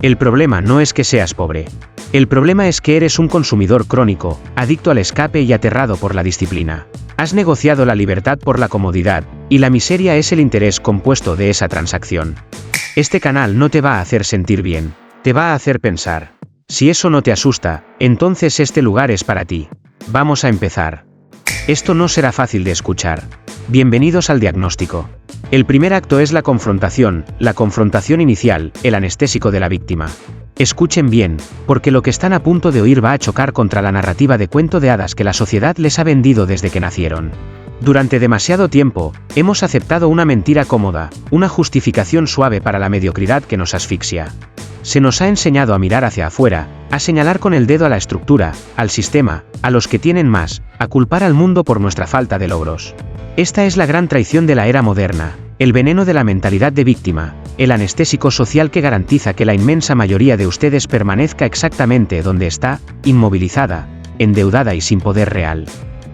El problema no es que seas pobre. El problema es que eres un consumidor crónico, adicto al escape y aterrado por la disciplina. Has negociado la libertad por la comodidad, y la miseria es el interés compuesto de esa transacción. Este canal no te va a hacer sentir bien, te va a hacer pensar. Si eso no te asusta, entonces este lugar es para ti. Vamos a empezar. Esto no será fácil de escuchar. Bienvenidos al diagnóstico. El primer acto es la confrontación inicial, el anestésico de la víctima. Escuchen bien, porque lo que están a punto de oír va a chocar contra la narrativa de cuento de hadas que la sociedad les ha vendido desde que nacieron. Durante demasiado tiempo, hemos aceptado una mentira cómoda, una justificación suave para la mediocridad que nos asfixia. Se nos ha enseñado a mirar hacia afuera, a señalar con el dedo a la estructura, al sistema, a los que tienen más, a culpar al mundo por nuestra falta de logros. Esta es la gran traición de la era moderna, el veneno de la mentalidad de víctima, el anestésico social que garantiza que la inmensa mayoría de ustedes permanezca exactamente donde está, inmovilizada, endeudada y sin poder real.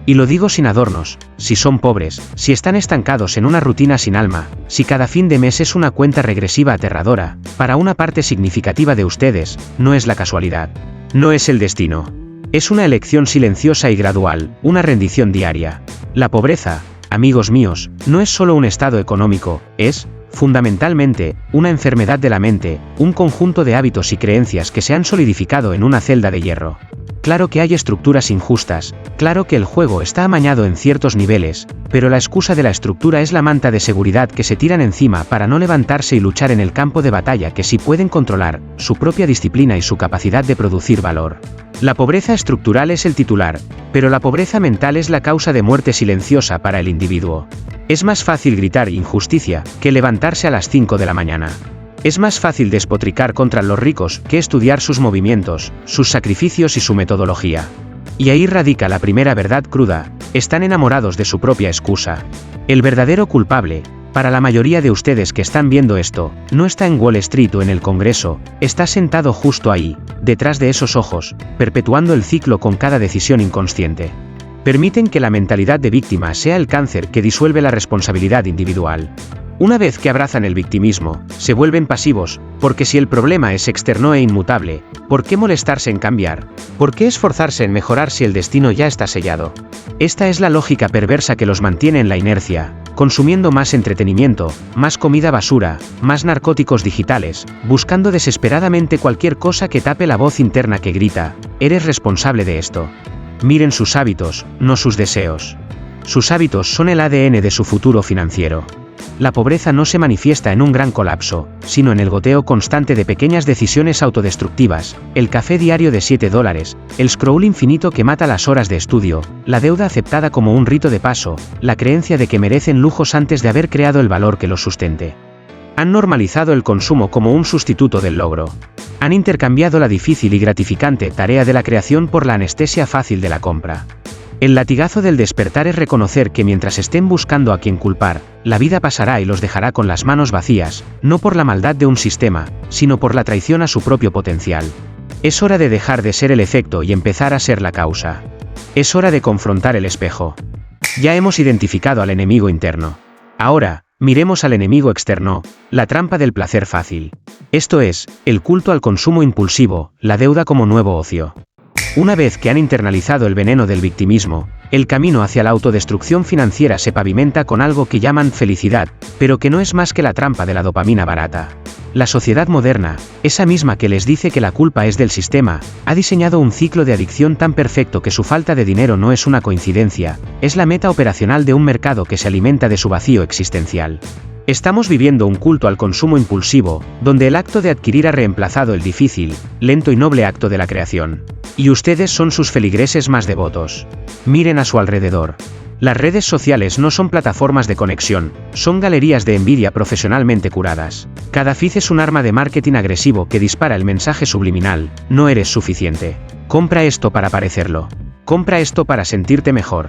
Y lo digo sin adornos, si son pobres, si están estancados en una rutina sin alma, si cada fin de mes es una cuenta regresiva aterradora, para una parte significativa de ustedes, no es la casualidad. No es el destino. Es una elección silenciosa y gradual, una rendición diaria. La pobreza, amigos míos, no es solo un estado económico, es, fundamentalmente, una enfermedad de la mente, un conjunto de hábitos y creencias que se han solidificado en una celda de hierro. Claro que hay estructuras injustas, claro que el juego está amañado en ciertos niveles, pero la excusa de la estructura es la manta de seguridad que se tiran encima para no levantarse y luchar en el campo de batalla que sí pueden controlar, su propia disciplina y su capacidad de producir valor. La pobreza estructural es el titular, pero la pobreza mental es la causa de muerte silenciosa para el individuo. Es más fácil gritar injusticia que levantarse a las 5 de la mañana. Es más fácil despotricar contra los ricos que estudiar sus movimientos, sus sacrificios y su metodología. Y ahí radica la primera verdad cruda: están enamorados de su propia excusa. El verdadero culpable, para la mayoría de ustedes que están viendo esto, no está en Wall Street o en el Congreso, está sentado justo ahí, detrás de esos ojos, perpetuando el ciclo con cada decisión inconsciente. Permiten que la mentalidad de víctima sea el cáncer que disuelve la responsabilidad individual. Una vez que abrazan el victimismo, se vuelven pasivos, porque si el problema es externo e inmutable, ¿por qué molestarse en cambiar? ¿Por qué esforzarse en mejorar si el destino ya está sellado? Esta es la lógica perversa que los mantiene en la inercia, consumiendo más entretenimiento, más comida basura, más narcóticos digitales, buscando desesperadamente cualquier cosa que tape la voz interna que grita: eres responsable de esto. Miren sus hábitos, no sus deseos. Sus hábitos son el ADN de su futuro financiero. La pobreza no se manifiesta en un gran colapso, sino en el goteo constante de pequeñas decisiones autodestructivas, el café diario de $7, el scroll infinito que mata las horas de estudio, la deuda aceptada como un rito de paso, la creencia de que merecen lujos antes de haber creado el valor que los sustente. Han normalizado el consumo como un sustituto del logro. Han intercambiado la difícil y gratificante tarea de la creación por la anestesia fácil de la compra. El latigazo del despertar es reconocer que mientras estén buscando a quien culpar, la vida pasará y los dejará con las manos vacías, no por la maldad de un sistema, sino por la traición a su propio potencial. Es hora de dejar de ser el efecto y empezar a ser la causa. Es hora de confrontar el espejo. Ya hemos identificado al enemigo interno. Ahora, miremos al enemigo externo, la trampa del placer fácil. Esto es, el culto al consumo impulsivo, la deuda como nuevo ocio. Una vez que han internalizado el veneno del victimismo, el camino hacia la autodestrucción financiera se pavimenta con algo que llaman felicidad, pero que no es más que la trampa de la dopamina barata. La sociedad moderna, esa misma que les dice que la culpa es del sistema, ha diseñado un ciclo de adicción tan perfecto que su falta de dinero no es una coincidencia, es la meta operacional de un mercado que se alimenta de su vacío existencial. Estamos viviendo un culto al consumo impulsivo, donde el acto de adquirir ha reemplazado el difícil, lento y noble acto de la creación. Y ustedes son sus feligreses más devotos. Miren a su alrededor. Las redes sociales no son plataformas de conexión, son galerías de envidia profesionalmente curadas. Cada feed es un arma de marketing agresivo que dispara el mensaje subliminal: no eres suficiente. Compra esto para parecerlo. Compra esto para sentirte mejor.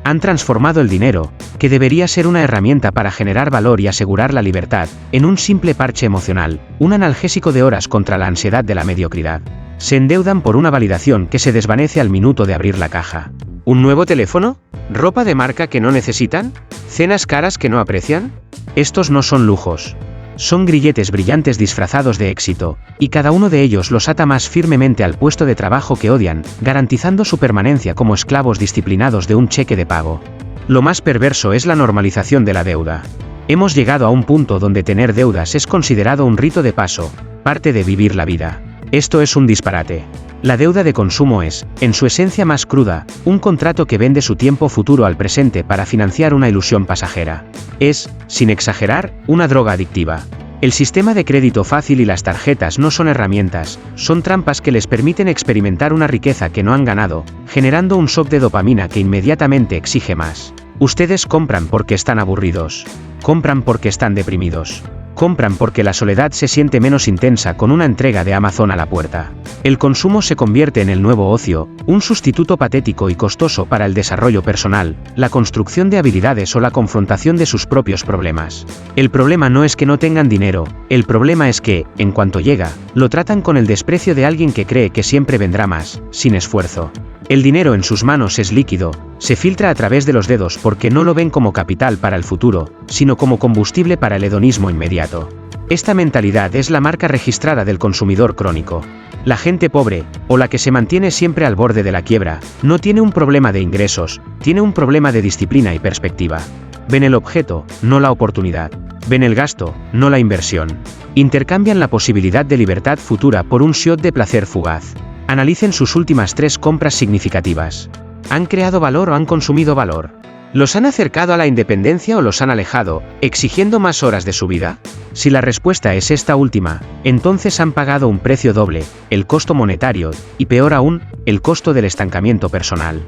Han transformado el dinero, que debería ser una herramienta para generar valor y asegurar la libertad, en un simple parche emocional, un analgésico de horas contra la ansiedad de la mediocridad. Se endeudan por una validación que se desvanece al minuto de abrir la caja. ¿Un nuevo teléfono? ¿Ropa de marca que no necesitan? ¿Cenas caras que no aprecian? Estos no son lujos. Son grilletes brillantes disfrazados de éxito, y cada uno de ellos los ata más firmemente al puesto de trabajo que odian, garantizando su permanencia como esclavos disciplinados de un cheque de pago. Lo más perverso es la normalización de la deuda. Hemos llegado a un punto donde tener deudas es considerado un rito de paso, parte de vivir la vida. Esto es un disparate. La deuda de consumo es, en su esencia más cruda, un contrato que vende su tiempo futuro al presente para financiar una ilusión pasajera. Es, sin exagerar, una droga adictiva. El sistema de crédito fácil y las tarjetas no son herramientas, son trampas que les permiten experimentar una riqueza que no han ganado, generando un shock de dopamina que inmediatamente exige más. Ustedes compran porque están aburridos. Compran porque están deprimidos. Compran porque la soledad se siente menos intensa con una entrega de Amazon a la puerta. El consumo se convierte en el nuevo ocio, un sustituto patético y costoso para el desarrollo personal, la construcción de habilidades o la confrontación de sus propios problemas. El problema no es que no tengan dinero, el problema es que, en cuanto llega, lo tratan con el desprecio de alguien que cree que siempre vendrá más, sin esfuerzo. El dinero en sus manos es líquido, se filtra a través de los dedos porque no lo ven como capital para el futuro, sino como combustible para el hedonismo inmediato. Esta mentalidad es la marca registrada del consumidor crónico. La gente pobre, o la que se mantiene siempre al borde de la quiebra, no tiene un problema de ingresos, tiene un problema de disciplina y perspectiva. Ven el objeto, no la oportunidad. Ven el gasto, no la inversión. Intercambian la posibilidad de libertad futura por un shot de placer fugaz. Analicen sus últimas 3 compras significativas. ¿Han creado valor o han consumido valor? ¿Los han acercado a la independencia o los han alejado, exigiendo más horas de su vida? Si la respuesta es esta última, entonces han pagado un precio doble, el costo monetario, y peor aún, el costo del estancamiento personal.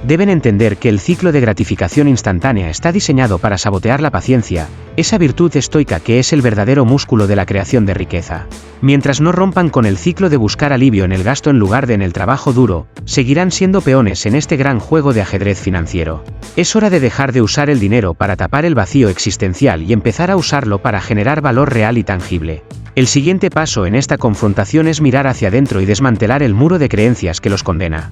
Deben entender que el ciclo de gratificación instantánea está diseñado para sabotear la paciencia, esa virtud estoica que es el verdadero músculo de la creación de riqueza. Mientras no rompan con el ciclo de buscar alivio en el gasto en lugar de en el trabajo duro, seguirán siendo peones en este gran juego de ajedrez financiero. Es hora de dejar de usar el dinero para tapar el vacío existencial y empezar a usarlo para generar valor real y tangible. El siguiente paso en esta confrontación es mirar hacia adentro y desmantelar el muro de creencias que los condena.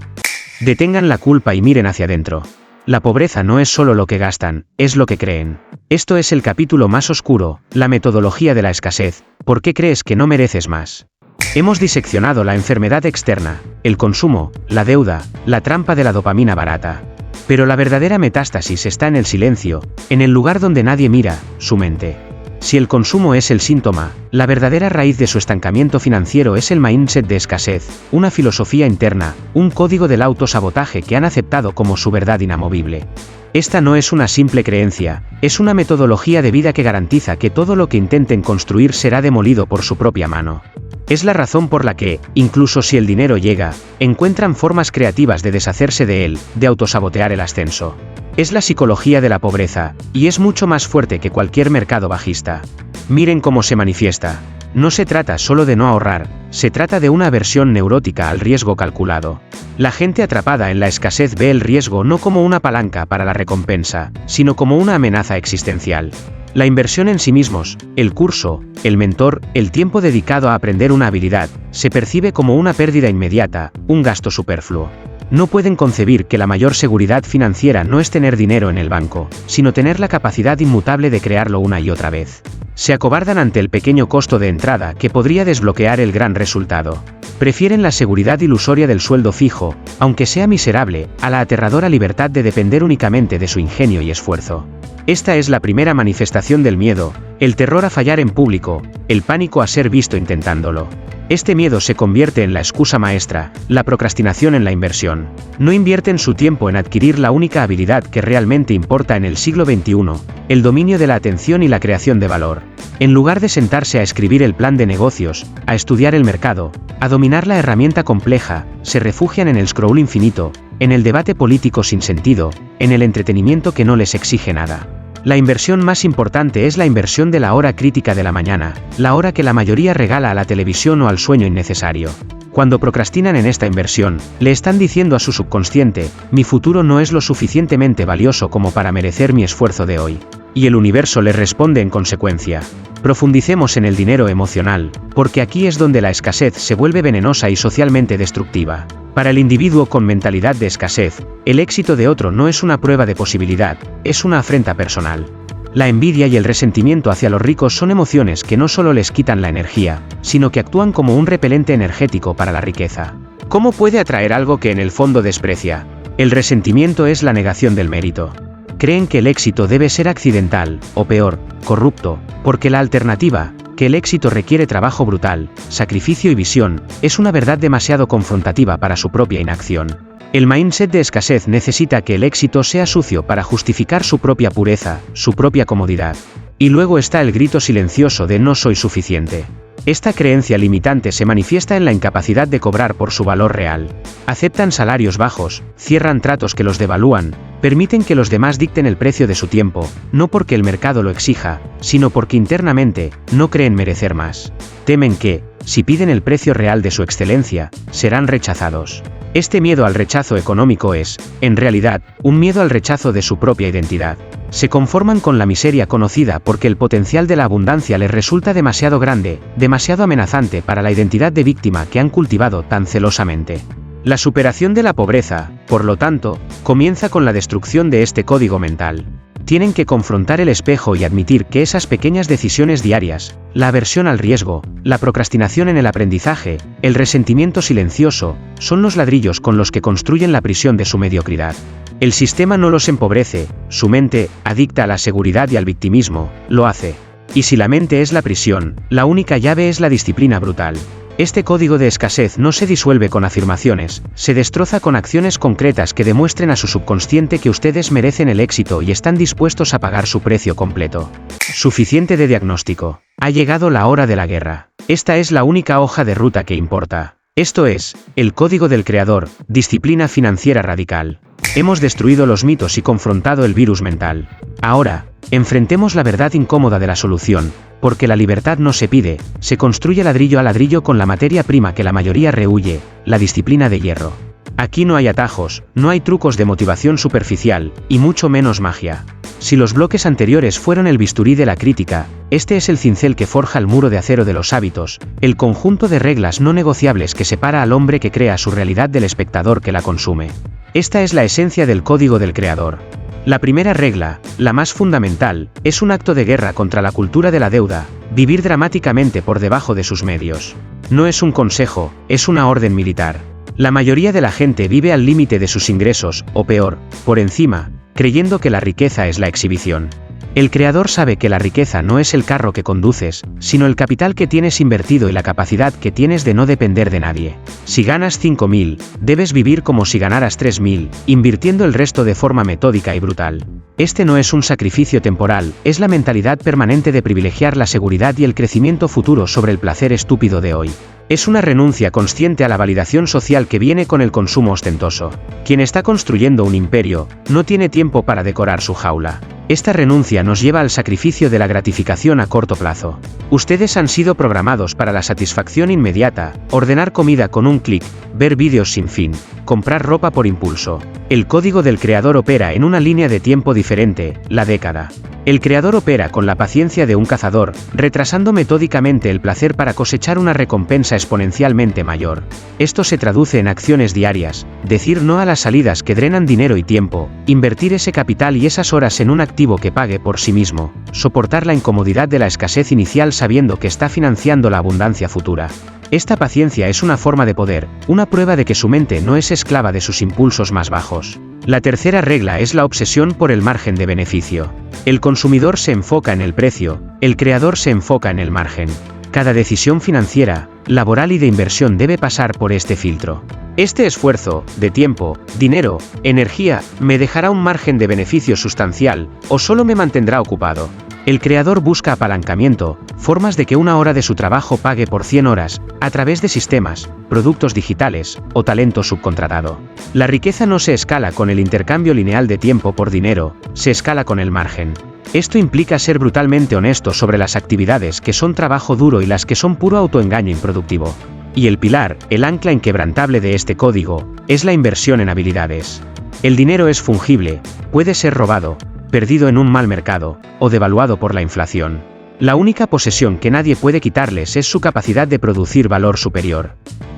Detengan la culpa y miren hacia adentro. La pobreza no es solo lo que gastan, es lo que creen. Esto es el capítulo más oscuro, la metodología de la escasez. ¿Por qué crees que no mereces más? Hemos diseccionado la enfermedad externa, el consumo, la deuda, la trampa de la dopamina barata. Pero la verdadera metástasis está en el silencio, en el lugar donde nadie mira, su mente. Si el consumo es el síntoma, la verdadera raíz de su estancamiento financiero es el mindset de escasez, una filosofía interna, un código del autosabotaje que han aceptado como su verdad inamovible. Esta no es una simple creencia, es una metodología de vida que garantiza que todo lo que intenten construir será demolido por su propia mano. Es la razón por la que, incluso si el dinero llega, encuentran formas creativas de deshacerse de él, de autosabotear el ascenso. Es la psicología de la pobreza, y es mucho más fuerte que cualquier mercado bajista. Miren cómo se manifiesta. No se trata solo de no ahorrar, se trata de una aversión neurótica al riesgo calculado. La gente atrapada en la escasez ve el riesgo no como una palanca para la recompensa, sino como una amenaza existencial. La inversión en sí mismos, el curso, el mentor, el tiempo dedicado a aprender una habilidad, se percibe como una pérdida inmediata, un gasto superfluo. No pueden concebir que la mayor seguridad financiera no es tener dinero en el banco, sino tener la capacidad inmutable de crearlo una y otra vez. Se acobardan ante el pequeño costo de entrada que podría desbloquear el gran resultado. Prefieren la seguridad ilusoria del sueldo fijo, aunque sea miserable, a la aterradora libertad de depender únicamente de su ingenio y esfuerzo. Esta es la primera manifestación del miedo, el terror a fallar en público, el pánico a ser visto intentándolo. Este miedo se convierte en la excusa maestra, la procrastinación en la inversión. No invierten su tiempo en adquirir la única habilidad que realmente importa en el siglo XXI, el dominio de la atención y la creación de valor. En lugar de sentarse a escribir el plan de negocios, a estudiar el mercado, a dominar la herramienta compleja, se refugian en el scroll infinito, en el debate político sin sentido, en el entretenimiento que no les exige nada. La inversión más importante es la inversión de la hora crítica de la mañana, la hora que la mayoría regala a la televisión o al sueño innecesario. Cuando procrastinan en esta inversión, le están diciendo a su subconsciente, mi futuro no es lo suficientemente valioso como para merecer mi esfuerzo de hoy. Y el universo les responde en consecuencia. Profundicemos en el dinero emocional, porque aquí es donde la escasez se vuelve venenosa y socialmente destructiva. Para el individuo con mentalidad de escasez, el éxito de otro no es una prueba de posibilidad, es una afrenta personal. La envidia y el resentimiento hacia los ricos son emociones que no solo les quitan la energía, sino que actúan como un repelente energético para la riqueza. ¿Cómo puede atraer algo que en el fondo desprecia? El resentimiento es la negación del mérito. Creen que el éxito debe ser accidental, o peor, corrupto, porque la alternativa, que el éxito requiere trabajo brutal, sacrificio y visión, es una verdad demasiado confrontativa para su propia inacción. El mindset de escasez necesita que el éxito sea sucio para justificar su propia pureza, su propia comodidad. Y luego está el grito silencioso de no soy suficiente. Esta creencia limitante se manifiesta en la incapacidad de cobrar por su valor real. Aceptan salarios bajos, cierran tratos que los devalúan, permiten que los demás dicten el precio de su tiempo, no porque el mercado lo exija, sino porque internamente no creen merecer más. Temen que, si piden el precio real de su excelencia, serán rechazados. Este miedo al rechazo económico es, en realidad, un miedo al rechazo de su propia identidad. Se conforman con la miseria conocida porque el potencial de la abundancia les resulta demasiado grande, demasiado amenazante para la identidad de víctima que han cultivado tan celosamente. La superación de la pobreza, por lo tanto, comienza con la destrucción de este código mental. Tienen que confrontar el espejo y admitir que esas pequeñas decisiones diarias, la aversión al riesgo, la procrastinación en el aprendizaje, el resentimiento silencioso, son los ladrillos con los que construyen la prisión de su mediocridad. El sistema no los empobrece, su mente, adicta a la seguridad y al victimismo, lo hace. Y si la mente es la prisión, la única llave es la disciplina brutal. Este código de escasez no se disuelve con afirmaciones, se destroza con acciones concretas que demuestren a su subconsciente que ustedes merecen el éxito y están dispuestos a pagar su precio completo. Suficiente de diagnóstico. Ha llegado la hora de la guerra. Esta es la única hoja de ruta que importa. Esto es, el código del creador, disciplina financiera radical. Hemos destruido los mitos y confrontado el virus mental. Ahora, enfrentemos la verdad incómoda de la solución, porque la libertad no se pide, se construye ladrillo a ladrillo con la materia prima que la mayoría rehúye, la disciplina de hierro. Aquí no hay atajos, no hay trucos de motivación superficial, y mucho menos magia. Si los bloques anteriores fueron el bisturí de la crítica, este es el cincel que forja el muro de acero de los hábitos, el conjunto de reglas no negociables que separa al hombre que crea su realidad del espectador que la consume. Esta es la esencia del código del creador. La primera regla, la más fundamental, es un acto de guerra contra la cultura de la deuda, vivir dramáticamente por debajo de sus medios. No es un consejo, es una orden militar. La mayoría de la gente vive al límite de sus ingresos, o peor, por encima, creyendo que la riqueza es la exhibición. El creador sabe que la riqueza no es el carro que conduces, sino el capital que tienes invertido y la capacidad que tienes de no depender de nadie. Si ganas 5.000, debes vivir como si ganaras 3.000, invirtiendo el resto de forma metódica y brutal. Este no es un sacrificio temporal, es la mentalidad permanente de privilegiar la seguridad y el crecimiento futuro sobre el placer estúpido de hoy. Es una renuncia consciente a la validación social que viene con el consumo ostentoso. Quien está construyendo un imperio, no tiene tiempo para decorar su jaula. Esta renuncia nos lleva al sacrificio de la gratificación a corto plazo. Ustedes han sido programados para la satisfacción inmediata, ordenar comida con un clic, ver vídeos sin fin, comprar ropa por impulso. El código del creador opera en una línea de tiempo diferente, la década. El creador opera con la paciencia de un cazador, retrasando metódicamente el placer para cosechar una recompensa exponencialmente mayor. Esto se traduce en acciones diarias, decir no a las salidas que drenan dinero y tiempo, invertir ese capital y esas horas en un activo que pague por sí mismo, soportar la incomodidad de la escasez inicial sabiendo que está financiando la abundancia futura. Esta paciencia es una forma de poder, una prueba de que su mente no es esclava de sus impulsos más bajos. La tercera regla es la obsesión por el margen de beneficio. El consumidor se enfoca en el precio, el creador se enfoca en el margen. Cada decisión financiera, laboral y de inversión debe pasar por este filtro. Este esfuerzo, de tiempo, dinero, energía, ¿me dejará un margen de beneficio sustancial, o solo me mantendrá ocupado? El creador busca apalancamiento, formas de que una hora de su trabajo pague por 100 horas, a través de sistemas, productos digitales, o talento subcontratado. La riqueza no se escala con el intercambio lineal de tiempo por dinero, se escala con el margen. Esto implica ser brutalmente honesto sobre las actividades que son trabajo duro y las que son puro autoengaño improductivo. Y el pilar, el ancla inquebrantable de este código, es la inversión en habilidades. El dinero es fungible, puede ser robado, perdido en un mal mercado, o devaluado por la inflación. La única posesión que nadie puede quitarles es su capacidad de producir valor superior.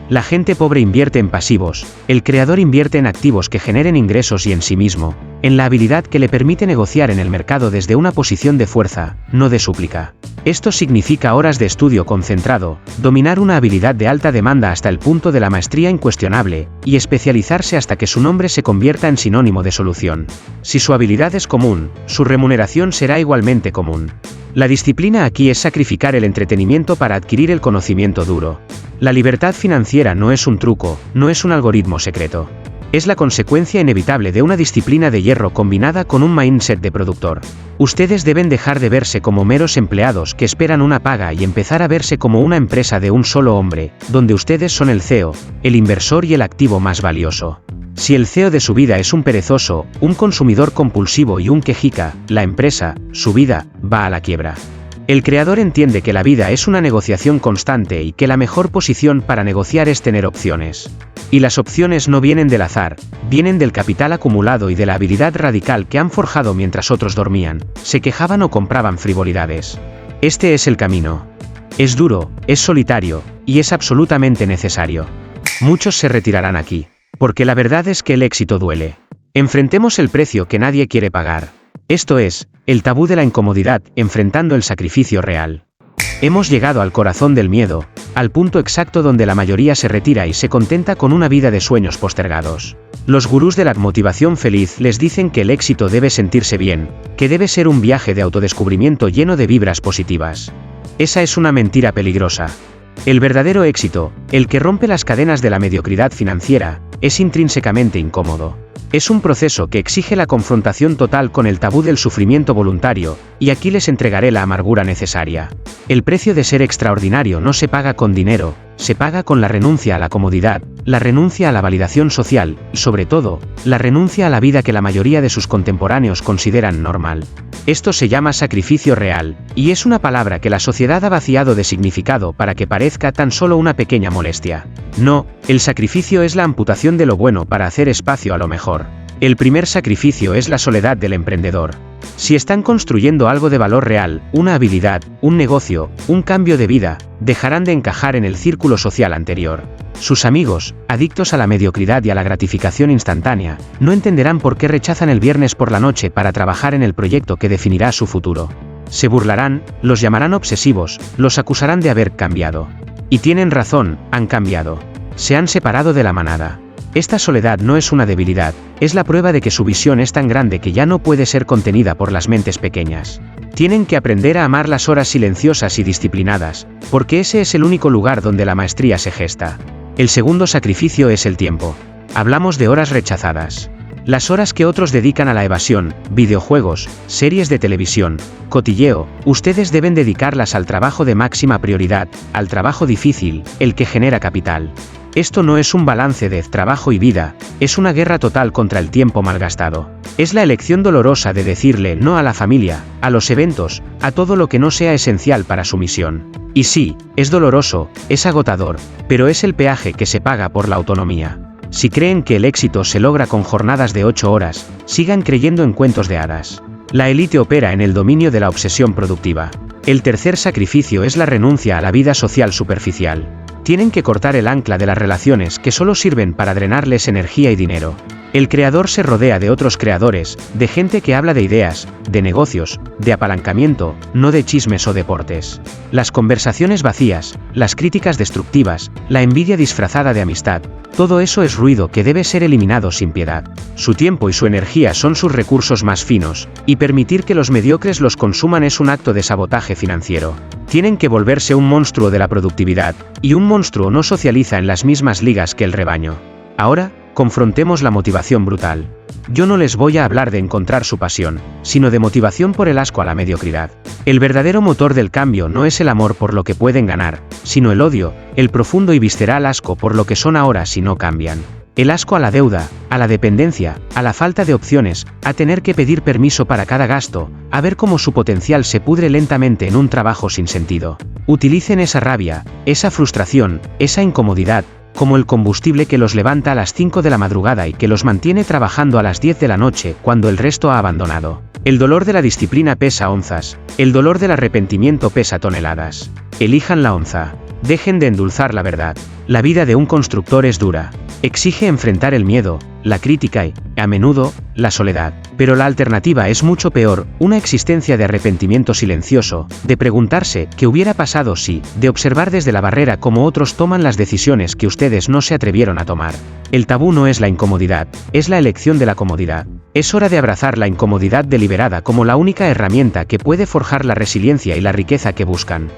La gente pobre invierte en pasivos, el creador invierte en activos que generen ingresos y en sí mismo, en la habilidad que le permite negociar en el mercado desde una posición de fuerza, no de súplica. Esto significa horas de estudio concentrado, dominar una habilidad de alta demanda hasta el punto de la maestría incuestionable, y especializarse hasta que su nombre se convierta en sinónimo de solución. Si su habilidad es común, su remuneración será igualmente común. La disciplina aquí es sacrificar el entretenimiento para adquirir el conocimiento duro. La libertad financiera no es un truco, no es un algoritmo secreto. Es la consecuencia inevitable de una disciplina de hierro combinada con un mindset de productor. Ustedes deben dejar de verse como meros empleados que esperan una paga y empezar a verse como una empresa de un solo hombre, donde ustedes son el CEO, el inversor y el activo más valioso. Si el CEO de su vida es un perezoso, un consumidor compulsivo y un quejica, la empresa, su vida, va a la quiebra. El creador entiende que la vida es una negociación constante y que la mejor posición para negociar es tener opciones. Y las opciones no vienen del azar, vienen del capital acumulado y de la habilidad radical que han forjado mientras otros dormían, se quejaban o compraban frivolidades. Este es el camino. Es duro, es solitario, y es absolutamente necesario. Muchos se retirarán aquí. Porque la verdad es que el éxito duele. Enfrentemos el precio que nadie quiere pagar. Esto es, el tabú de la incomodidad, enfrentando el sacrificio real. Hemos llegado al corazón del miedo, al punto exacto donde la mayoría se retira y se contenta con una vida de sueños postergados. Los gurús de la motivación feliz les dicen que el éxito debe sentirse bien, que debe ser un viaje de autodescubrimiento lleno de vibras positivas. Esa es una mentira peligrosa. El verdadero éxito, el que rompe las cadenas de la mediocridad financiera, es intrínsecamente incómodo. Es un proceso que exige la confrontación total con el tabú del sufrimiento voluntario, y aquí les entregaré la amargura necesaria. El precio de ser extraordinario no se paga con dinero, se paga con la renuncia a la comodidad, la renuncia a la validación social, y sobre todo, la renuncia a la vida que la mayoría de sus contemporáneos consideran normal. Esto se llama sacrificio real, y es una palabra que la sociedad ha vaciado de significado para que parezca tan solo una pequeña molestia. No, el sacrificio es la amputación de lo bueno para hacer espacio a lo mejor. El primer sacrificio es la soledad del emprendedor. Si están construyendo algo de valor real, una habilidad, un negocio, un cambio de vida, dejarán de encajar en el círculo social anterior. Sus amigos, adictos a la mediocridad y a la gratificación instantánea, no entenderán por qué rechazan el viernes por la noche para trabajar en el proyecto que definirá su futuro. Se burlarán, los llamarán obsesivos, los acusarán de haber cambiado. Y tienen razón, han cambiado. Se han separado de la manada. Esta soledad no es una debilidad, es la prueba de que su visión es tan grande que ya no puede ser contenida por las mentes pequeñas. Tienen que aprender a amar las horas silenciosas y disciplinadas, porque ese es el único lugar donde la maestría se gesta. El segundo sacrificio es el tiempo. Hablamos de horas rechazadas. Las horas que otros dedican a la evasión, videojuegos, series de televisión, cotilleo, ustedes deben dedicarlas al trabajo de máxima prioridad, al trabajo difícil, el que genera capital. Esto no es un balance de trabajo y vida, es una guerra total contra el tiempo malgastado. Es la elección dolorosa de decirle no a la familia, a los eventos, a todo lo que no sea esencial para su misión. Y sí, es doloroso, es agotador, pero es el peaje que se paga por la autonomía. Si creen que el éxito se logra con jornadas de 8 horas, sigan creyendo en cuentos de hadas. La élite opera en el dominio de la obsesión productiva. El tercer sacrificio es la renuncia a la vida social superficial. Tienen que cortar el ancla de las relaciones que solo sirven para drenarles energía y dinero. El creador se rodea de otros creadores, de gente que habla de ideas, de negocios, de apalancamiento, no de chismes o deportes. Las conversaciones vacías, las críticas destructivas, la envidia disfrazada de amistad, todo eso es ruido que debe ser eliminado sin piedad. Su tiempo y su energía son sus recursos más finos, y permitir que los mediocres los consuman es un acto de sabotaje financiero. Tienen que volverse un monstruo de la productividad, y un monstruo no socializa en las mismas ligas que el rebaño. Ahora, confrontemos la motivación brutal. Yo no les voy a hablar de encontrar su pasión, sino de motivación por el asco a la mediocridad. El verdadero motor del cambio no es el amor por lo que pueden ganar, sino el odio, el profundo y visceral asco por lo que son ahora si no cambian. El asco a la deuda, a la dependencia, a la falta de opciones, a tener que pedir permiso para cada gasto, a ver cómo su potencial se pudre lentamente en un trabajo sin sentido. Utilicen esa rabia, esa frustración, esa incomodidad, como el combustible que los levanta a las 5 de la madrugada y que los mantiene trabajando a las 10 de la noche cuando el resto ha abandonado. El dolor de la disciplina pesa onzas, el dolor del arrepentimiento pesa toneladas. Elijan la onza. Dejen de endulzar la verdad. La vida de un constructor es dura. Exige enfrentar el miedo, la crítica y, a menudo, la soledad. Pero la alternativa es mucho peor, una existencia de arrepentimiento silencioso, de preguntarse qué hubiera pasado si, de observar desde la barrera cómo otros toman las decisiones que ustedes no se atrevieron a tomar. El tabú no es la incomodidad, es la elección de la comodidad. Es hora de abrazar la incomodidad deliberada como la única herramienta que puede forjar la resiliencia y la riqueza que buscan.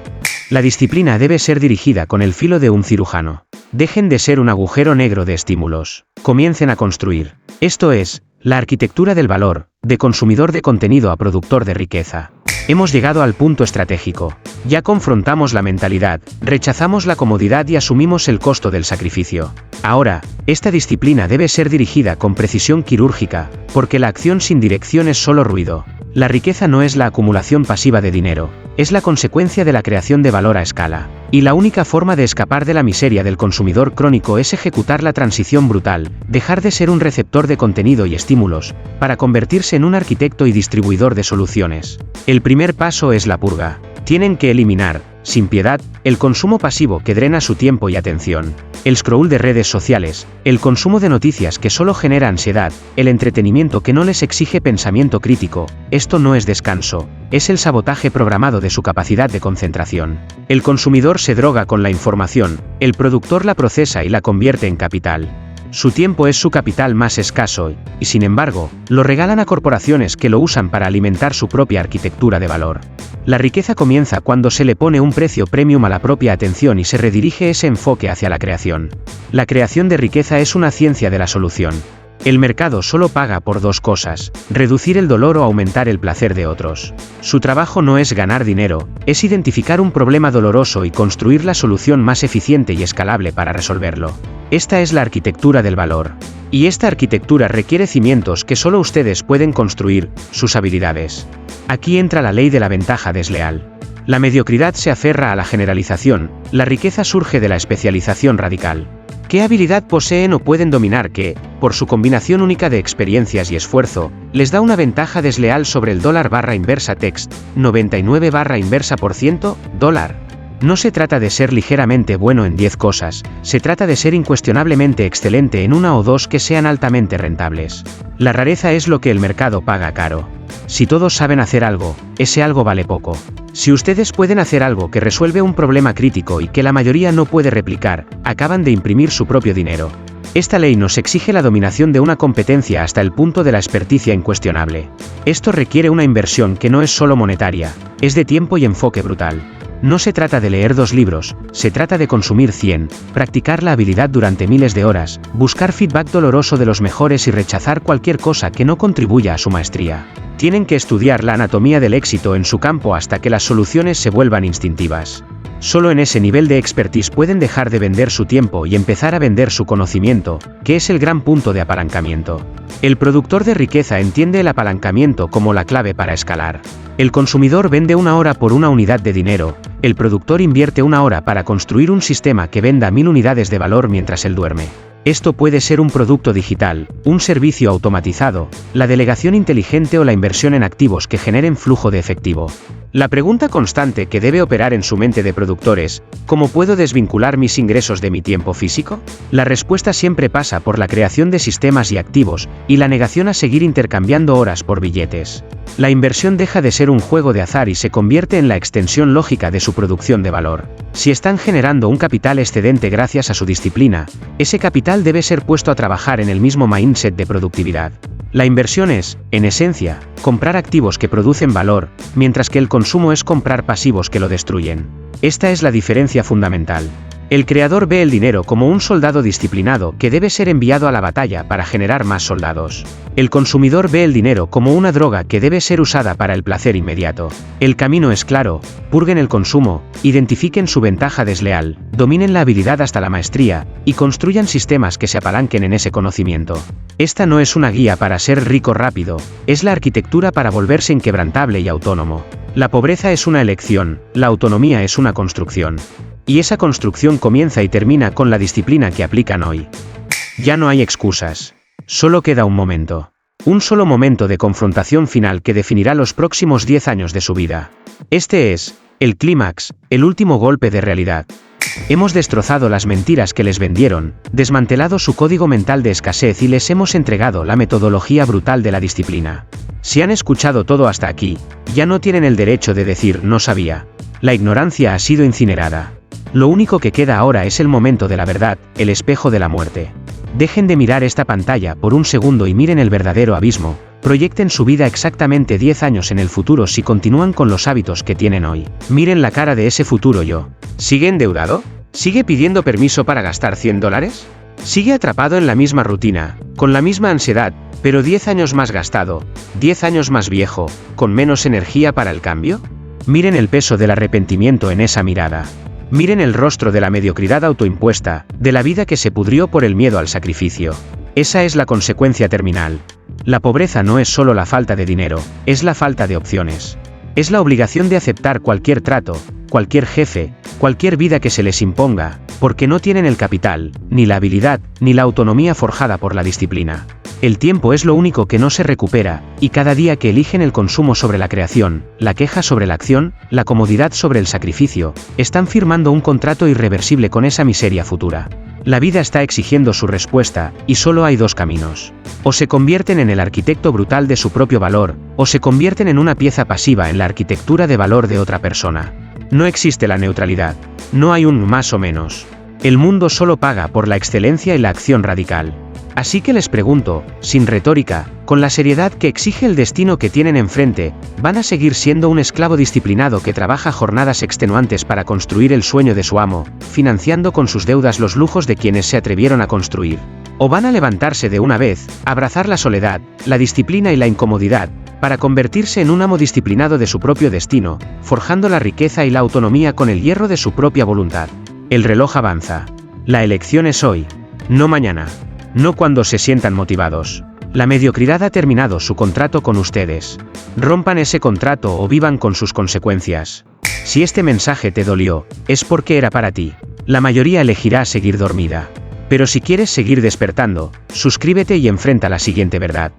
La disciplina debe ser dirigida con el filo de un cirujano. Dejen de ser un agujero negro de estímulos. Comiencen a construir. Esto es, la arquitectura del valor, de consumidor de contenido a productor de riqueza. Hemos llegado al punto estratégico. Ya confrontamos la mentalidad, rechazamos la comodidad y asumimos el costo del sacrificio. Ahora, esta disciplina debe ser dirigida con precisión quirúrgica, porque la acción sin dirección es solo ruido. La riqueza no es la acumulación pasiva de dinero, es la consecuencia de la creación de valor a escala. Y la única forma de escapar de la miseria del consumidor crónico es ejecutar la transición brutal, dejar de ser un receptor de contenido y estímulos, para convertirse en un arquitecto y distribuidor de soluciones. El primer paso es la purga. Tienen que eliminar, sin piedad, el consumo pasivo que drena su tiempo y atención. El scroll de redes sociales, el consumo de noticias que solo genera ansiedad, el entretenimiento que no les exige pensamiento crítico. Esto no es descanso, es el sabotaje programado de su capacidad de concentración. El consumidor se droga con la información, el productor la procesa y la convierte en capital. Su tiempo es su capital más escaso y, sin embargo, lo regalan a corporaciones que lo usan para alimentar su propia arquitectura de valor. La riqueza comienza cuando se le pone un precio premium a la propia atención y se redirige ese enfoque hacia la creación. La creación de riqueza es una ciencia de la solución. El mercado solo paga por dos cosas: reducir el dolor o aumentar el placer de otros. Su trabajo no es ganar dinero, es identificar un problema doloroso y construir la solución más eficiente y escalable para resolverlo. Esta es la arquitectura del valor. Y esta arquitectura requiere cimientos que solo ustedes pueden construir, sus habilidades. Aquí entra la ley de la ventaja desleal. La mediocridad se aferra a la generalización, la riqueza surge de la especialización radical. ¿Qué habilidad poseen o pueden dominar que, por su combinación única de experiencias y esfuerzo, les da una ventaja desleal sobre el $/inversa text, 99%, $? No se trata de ser ligeramente bueno en 10 cosas, se trata de ser incuestionablemente excelente en una o dos que sean altamente rentables. La rareza es lo que el mercado paga caro. Si todos saben hacer algo, ese algo vale poco. Si ustedes pueden hacer algo que resuelve un problema crítico y que la mayoría no puede replicar, acaban de imprimir su propio dinero. Esta ley nos exige la dominación de una competencia hasta el punto de la experticia incuestionable. Esto requiere una inversión que no es solo monetaria, es de tiempo y enfoque brutal. No se trata de leer 2 libros, se trata de consumir 100, practicar la habilidad durante miles de horas, buscar feedback doloroso de los mejores y rechazar cualquier cosa que no contribuya a su maestría. Tienen que estudiar la anatomía del éxito en su campo hasta que las soluciones se vuelvan instintivas. Solo en ese nivel de expertise pueden dejar de vender su tiempo y empezar a vender su conocimiento, que es el gran punto de apalancamiento. El productor de riqueza entiende el apalancamiento como la clave para escalar. El consumidor vende 1 hora por 1 unidad de dinero, el productor invierte 1 hora para construir un sistema que venda 1000 unidades de valor mientras él duerme. Esto puede ser un producto digital, un servicio automatizado, la delegación inteligente o la inversión en activos que generen flujo de efectivo. La pregunta constante que debe operar en su mente de productor es: ¿cómo puedo desvincular mis ingresos de mi tiempo físico? La respuesta siempre pasa por la creación de sistemas y activos, y la negación a seguir intercambiando horas por billetes. La inversión deja de ser un juego de azar y se convierte en la extensión lógica de su producción de valor. Si están generando un capital excedente gracias a su disciplina, ese capital debe ser puesto a trabajar en el mismo mindset de productividad. La inversión es, en esencia, comprar activos que producen valor, mientras que el consumo es comprar pasivos que lo destruyen. Esta es la diferencia fundamental. El creador ve el dinero como un soldado disciplinado que debe ser enviado a la batalla para generar más soldados. El consumidor ve el dinero como una droga que debe ser usada para el placer inmediato. El camino es claro: purguen el consumo, identifiquen su ventaja desleal, dominen la habilidad hasta la maestría, y construyan sistemas que se apalanquen en ese conocimiento. Esta no es una guía para ser rico rápido, es la arquitectura para volverse inquebrantable y autónomo. La pobreza es una elección, la autonomía es una construcción. Y esa construcción comienza y termina con la disciplina que aplican hoy. Ya no hay excusas. Solo queda un momento. Un solo momento de confrontación final que definirá los próximos 10 años de su vida. Este es el clímax, el último golpe de realidad. Hemos destrozado las mentiras que les vendieron, desmantelado su código mental de escasez y les hemos entregado la metodología brutal de la disciplina. Si han escuchado todo hasta aquí, ya no tienen el derecho de decir no sabía. La ignorancia ha sido incinerada. Lo único que queda ahora es el momento de la verdad, el espejo de la muerte. Dejen de mirar esta pantalla por un segundo y miren el verdadero abismo. Proyecten su vida exactamente 10 años en el futuro si continúan con los hábitos que tienen hoy. Miren la cara de ese futuro yo. ¿Sigue endeudado? ¿Sigue pidiendo permiso para gastar $100? ¿Sigue atrapado en la misma rutina, con la misma ansiedad, pero 10 años más gastado, 10 años más viejo, con menos energía para el cambio? Miren el peso del arrepentimiento en esa mirada. Miren el rostro de la mediocridad autoimpuesta, de la vida que se pudrió por el miedo al sacrificio. Esa es la consecuencia terminal. La pobreza no es solo la falta de dinero, es la falta de opciones. Es la obligación de aceptar cualquier trato, cualquier jefe, cualquier vida que se les imponga, porque no tienen el capital, ni la habilidad, ni la autonomía forjada por la disciplina. El tiempo es lo único que no se recupera, y cada día que eligen el consumo sobre la creación, la queja sobre la acción, la comodidad sobre el sacrificio, están firmando un contrato irreversible con esa miseria futura. La vida está exigiendo su respuesta, y solo hay dos caminos. O se convierten en el arquitecto brutal de su propio valor, o se convierten en una pieza pasiva en la arquitectura de valor de otra persona. No existe la neutralidad. No hay un más o menos. El mundo solo paga por la excelencia y la acción radical. Así que les pregunto, sin retórica, con la seriedad que exige el destino que tienen enfrente, ¿van a seguir siendo un esclavo disciplinado que trabaja jornadas extenuantes para construir el sueño de su amo, financiando con sus deudas los lujos de quienes se atrevieron a construir? ¿O van a levantarse de una vez, abrazar la soledad, la disciplina y la incomodidad, para convertirse en un amo disciplinado de su propio destino, forjando la riqueza y la autonomía con el hierro de su propia voluntad? El reloj avanza. La elección es hoy, no mañana. No cuando se sientan motivados. La mediocridad ha terminado su contrato con ustedes. Rompan ese contrato o vivan con sus consecuencias. Si este mensaje te dolió, es porque era para ti. La mayoría elegirá seguir dormida. Pero si quieres seguir despertando, suscríbete y enfrenta la siguiente verdad.